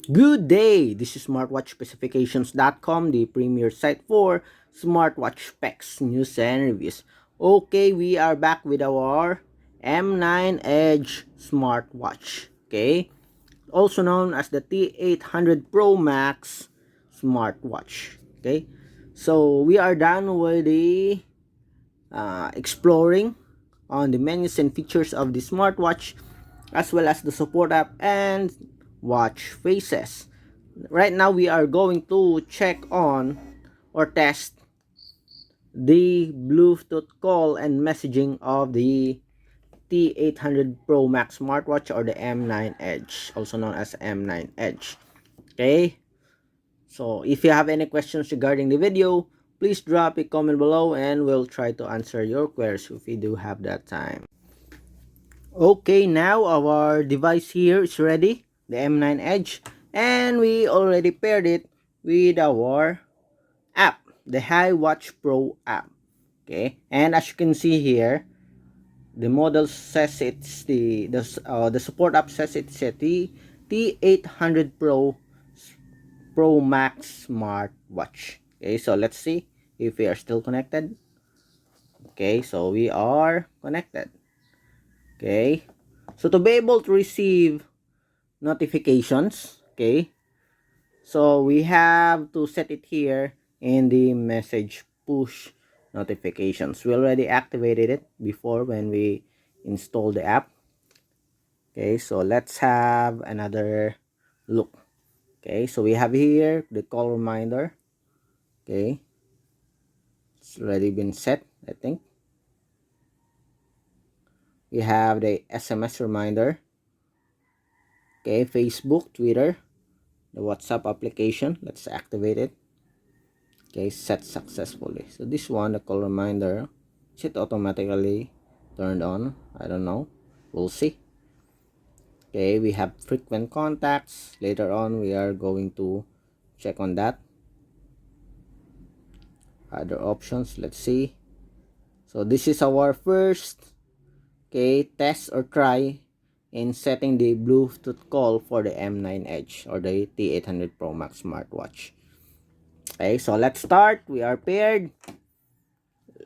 Good day! This is smartwatchspecifications.com, the premier site for smartwatch specs, news, and reviews. Okay, we are back with our M9 Edge smartwatch. Okay, also known as the T800 Pro Max smartwatch. Okay, so we are done with the exploring on the menus and features of the smartwatch, as well as the support app and watch faces. Right now we are going to check on or test the Bluetooth call and messaging of the T800 Pro Max smartwatch, or the M9 Edge, also known as M9 Edge. Okay, so if you have any questions regarding the video, please drop a comment below and we'll try to answer your queries if we do have that time. Okay, now our device here is ready, the M9 Edge, and we already paired it with our app, the iWatch Pro app. Okay, and as you can see here, the model says it's the support app says it's a T800 Pro Max smartwatch. Okay, so let's see if we are still connected. Okay, so we are connected. Okay, so to be able to receive notifications, okay, so we have to set it here in the message push notifications. We already activated it before when we installed the app. Okay, so let's have another look. Okay, so we have here the call reminder. Okay, it's already been set, I think. We have the SMS reminder. Okay, Facebook, Twitter, the WhatsApp application. Let's activate it. Okay, set successfully. So this one, the call reminder, is it automatically turned on? I don't know, we'll see. Okay, we have frequent contacts. Later on we are going to check on that. Other options, let's see. So this is our first, okay, test or try in setting the Bluetooth call for the M9 Edge, or the T800 Pro Max smartwatch. Okay, so let's start. We are paired.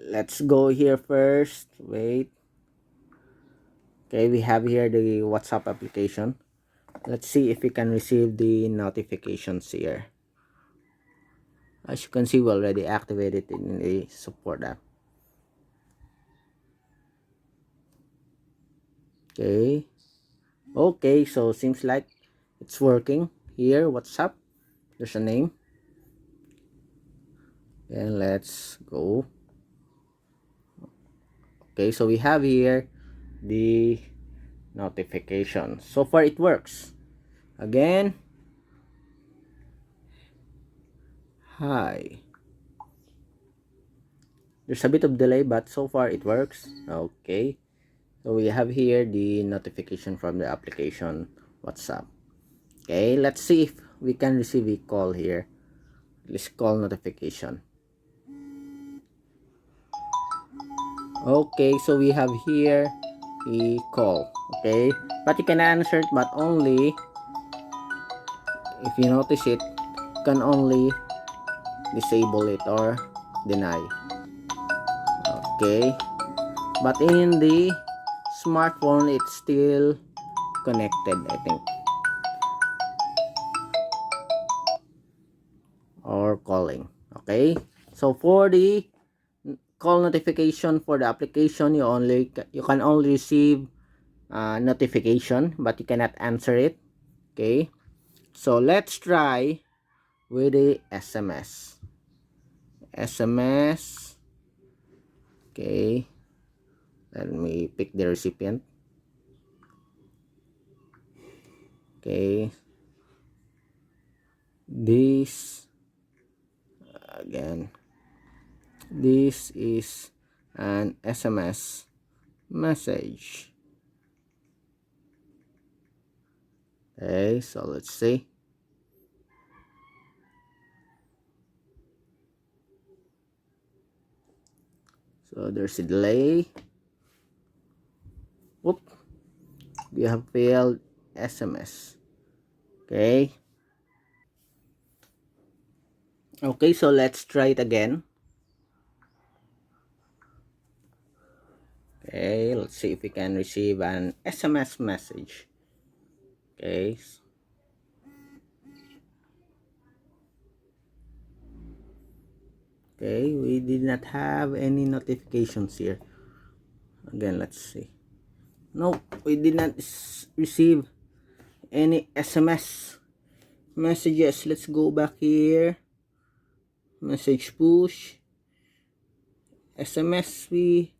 Let's go here first. Wait. Okay, we have here the WhatsApp application. Let's see if we can receive the notifications here. As you can see, we already activated it in the support app. Okay. Okay, so seems like it's working. Here, WhatsApp. There's a name. And let's go. Okay, so we have here the notification. So far it works. Again, hi. There's a bit of delay, but so far it works. Okay, so we have here the notification from the application WhatsApp. Okay, let's see if we can receive a call here. This call notification. Okay, so we have here a call. Okay, but you can answer it, but only if you notice it, you can only disable it or deny. Okay, but in the smartphone it's still connected, I think, or calling. Okay, so for the call notification for the application, you can only receive notification, but you cannot answer it. Okay, so let's try with the SMS. Okay, let me pick the recipient. Okay, this again, this is an SMS message. Okay, so let's see. So there's a delay. Whoop, we have failed SMS. Okay, Okay, so let's try it again. Okay, let's see if we can receive an SMS message. Okay. Okay, we did not have any notifications here. Again, let's see. Nope, we did not receive any SMS messages. Let's go back here. Message push. SMS, we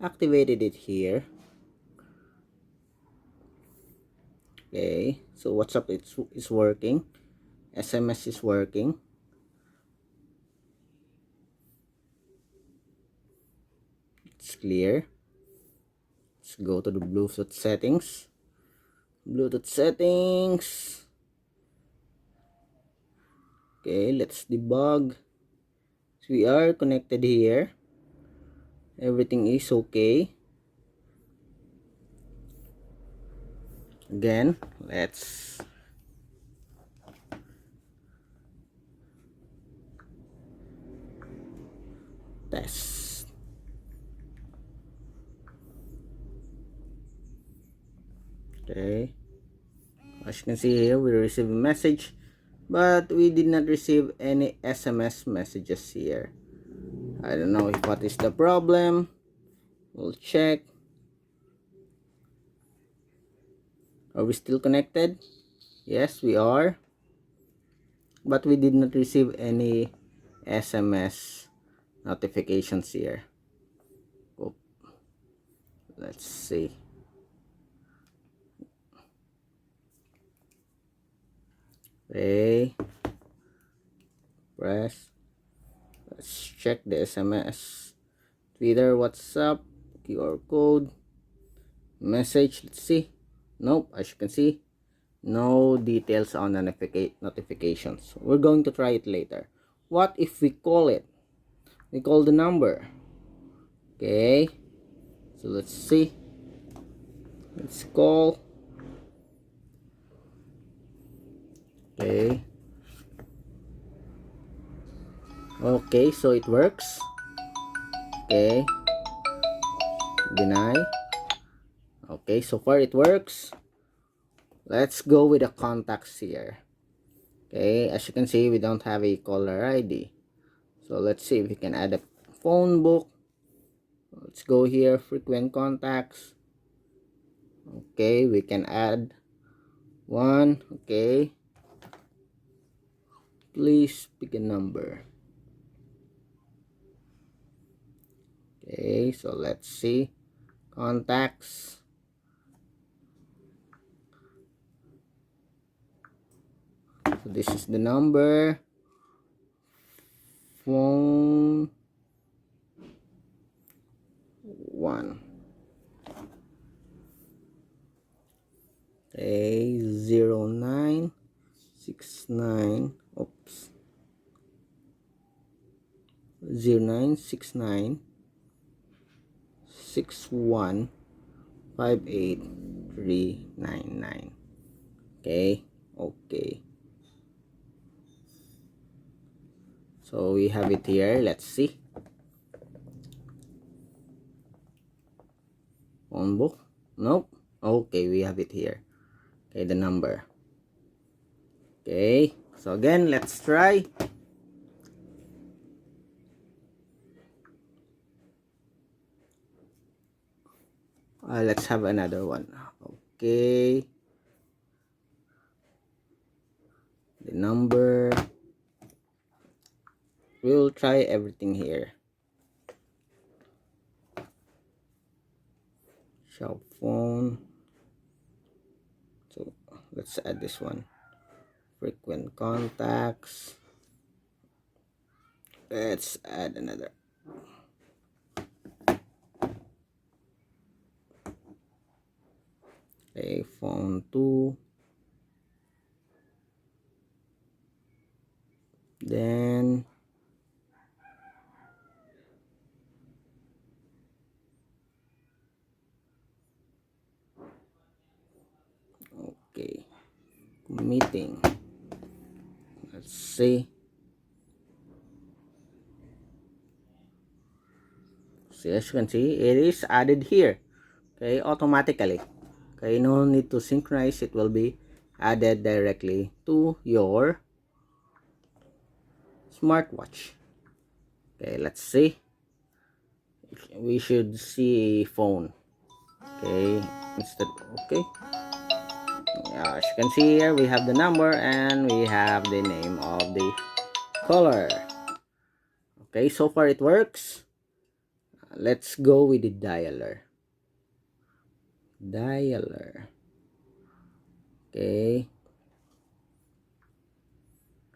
activated it here. Okay, so WhatsApp it's working. SMS is working. It's clear. Let's go to the Bluetooth settings. Bluetooth settings. Okay, let's debug. So we are connected here. Everything is okay. Again, let's test. Okay, as you can see here, we received a message, but we did not receive any SMS messages here. I don't know what is the problem. We'll check. Are we still connected? Yes, we are, but we did not receive any SMS notifications here. Oh, let's see. Okay, press. Let's check the SMS. Twitter, WhatsApp, QR code, message. Let's see. Nope, as you can see, no details on the notifications. We're going to try it later. What if we call it? We call the number. Okay, so let's see. Let's call. Okay. Okay, so it works. Okay. Deny. Okay, so far it works. Let's go with the contacts here. Okay, as you can see, we don't have a caller ID. So let's see if we can add a phone book. Let's go here, frequent contacts. Okay, we can add one. Okay, please pick a number. Okay, so let's see. Contacts. So this is the number. Phone 1. Okay, 0969. Oops. 0969 61 58399. Okay, okay. So we have it here. Let's see. Phone book. Nope. Okay, we have it here. Okay, the number. Okay, so again, let's try. Let's have another one. Okay, the number. We'll try everything here. Cell phone. So let's add this one. Frequent contacts. Let's add another. Okay, phone 2. Then okay, meeting. Let's see. So as you can see, it is added here, okay, automatically. Okay, no need to synchronize. It will be added directly to your smartwatch. Okay, let's see. We should see a phone. Okay, instead, okay. As you can see here, we have the number and we have the name of the caller. Okay, so far it works. Let's go with the dialer. Okay,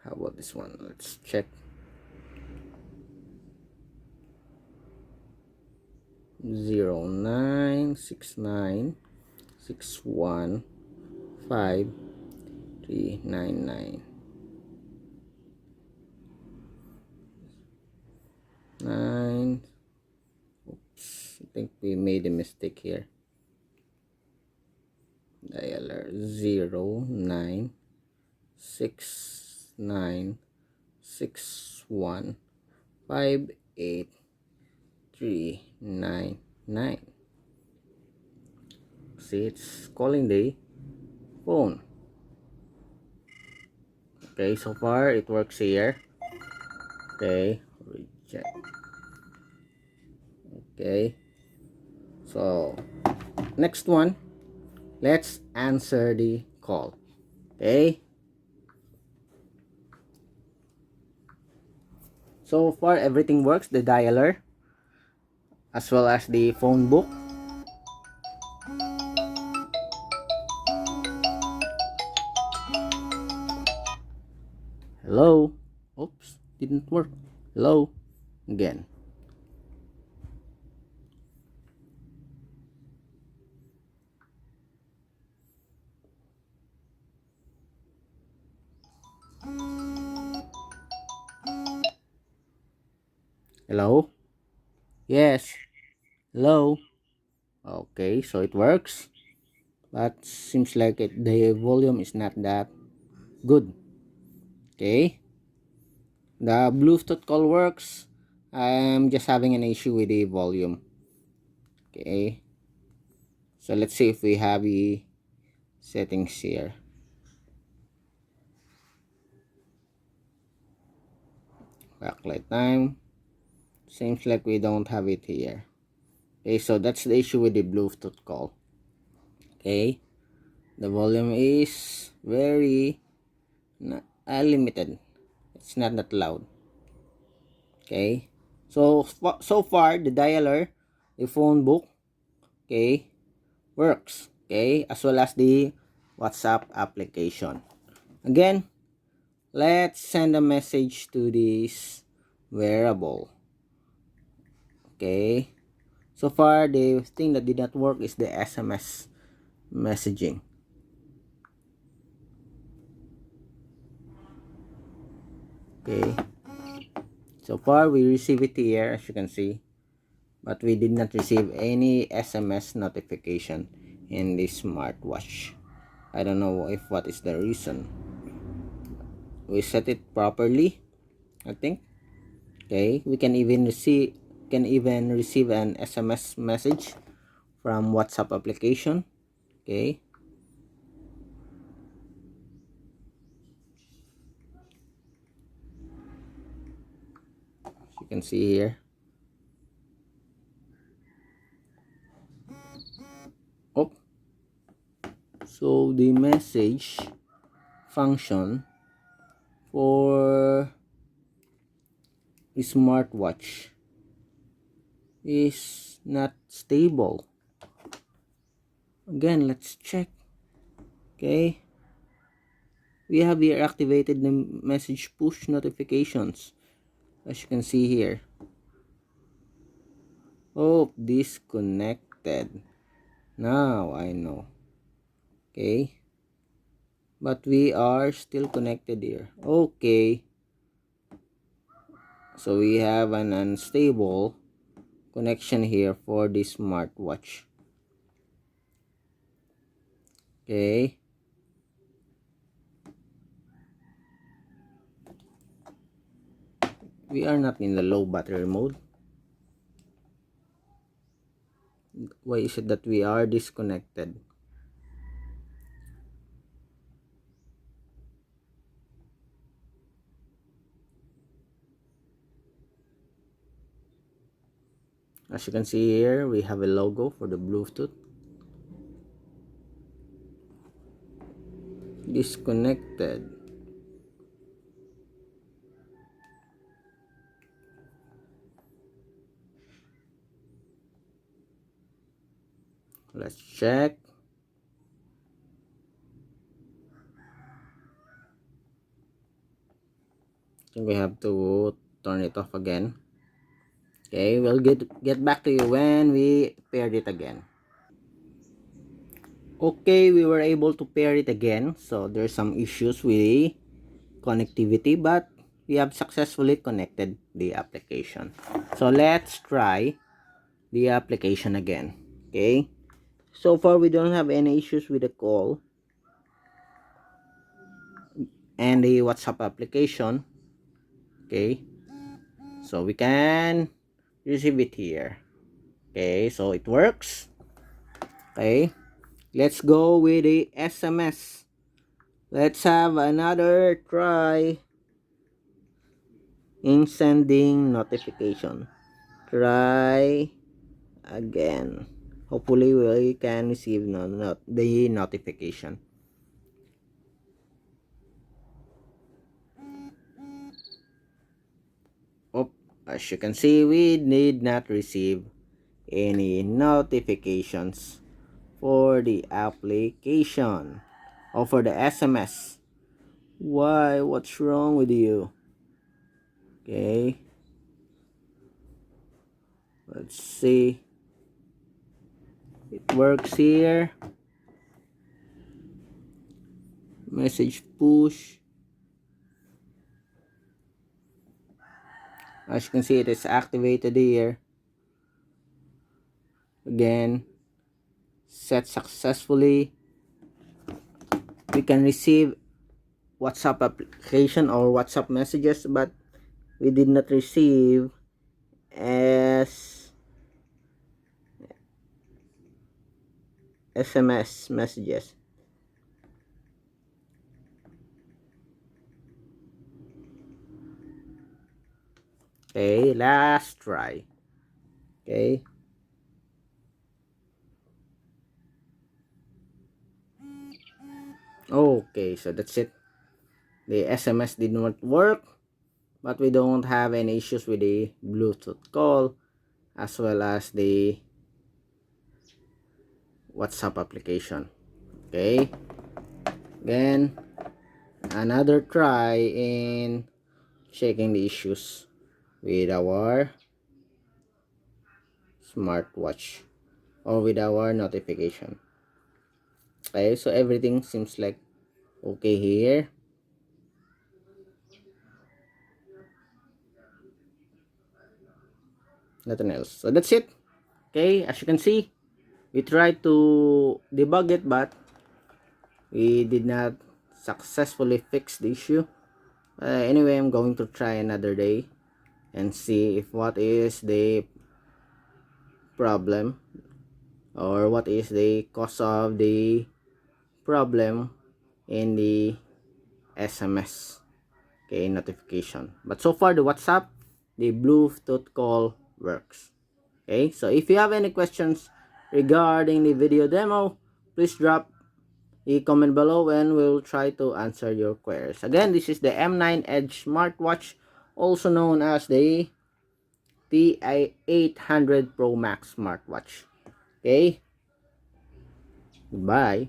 how about this one? Let's check. 0969615399. Oops, I think we made a mistake here. Dialer 0969615399. See, it's calling the phone. Okay, so far it works here. Okay, reject. Okay, so next one, let's answer the call. Okay, so far everything works, the dialer as well as the phone book. Hello. Oops, didn't work. Hello. Again. Hello. Yes. Hello. Okay, so it works. But seems like the volume is not that good. Okay. The Bluetooth call works. I'm just having an issue with the volume. Okay. So let's see if we have the settings here. Backlight time. Seems like we don't have it here. Okay, so that's the issue with the Bluetooth call. Okay. The volume is very limited. It's not that loud. Okay. So far the dialer, the phone book, okay, works. Okay, as well as the WhatsApp application. Again, let's send a message to this wearable. Okay. So far the thing that did not work is the SMS messaging. Okay. So far we receive it here, as you can see, but we did not receive any SMS notification in this smartwatch. I don't know if what is the reason. We set it properly, I think. Okay, we can even receive an SMS message from WhatsApp application. Okay. As you can see here. Oh, so the message function for the smartwatch is not stable. Again, let's check. Okay, we have here activated the message push notifications, as you can see here. Oh, disconnected. Now I know. Okay, but we are still connected here. Okay, so we have an unstable connection here for this smartwatch. Okay, we are not in the low battery mode. why is it that we are disconnected? As you can see here, we have a logo for the Bluetooth. Disconnected. Let's check. I think we have to turn it off again. Okay, we'll get back to you when we paired it again. Okay, we were able to pair it again. So there's some issues with the connectivity, but we have successfully connected the application. So let's try the application again. Okay, so far we don't have any issues with the call and the WhatsApp application. Okay, so we can receive it here. Okay, so it works. Okay, let's go with the SMS. Let's have another try in sending notification. Try again. Hopefully we can receive the notification. Oh, as you can see, we did not receive any notifications for the application or for the SMS. Why? What's wrong with you? Okay, let's see. It works here. Message push. As you can see, it is activated here. Again, set successfully. We can receive WhatsApp application or WhatsApp messages, but we did not receive as SMS messages. Okay, last try. Okay. Okay, so that's it. The SMS did not work, but we don't have any issues with the Bluetooth call as well as the WhatsApp application. Okay. Then another try in checking the issues with our smartwatch or with our notification. Okay, so everything seems like okay here. Nothing else. So that's it. Okay, as you can see, we tried to debug it, but we did not successfully fix the issue. Anyway, I'm going to try another day and see if what is the problem or what is the cause of the problem in the SMS, okay, notification. But so far the WhatsApp, the Bluetooth call works. Okay, so if you have any questions regarding the video demo, please drop a comment below and we'll try to answer your queries. Again, this is the M9 Edge smartwatch, also known as the T800 Pro Max smartwatch. Okay, goodbye.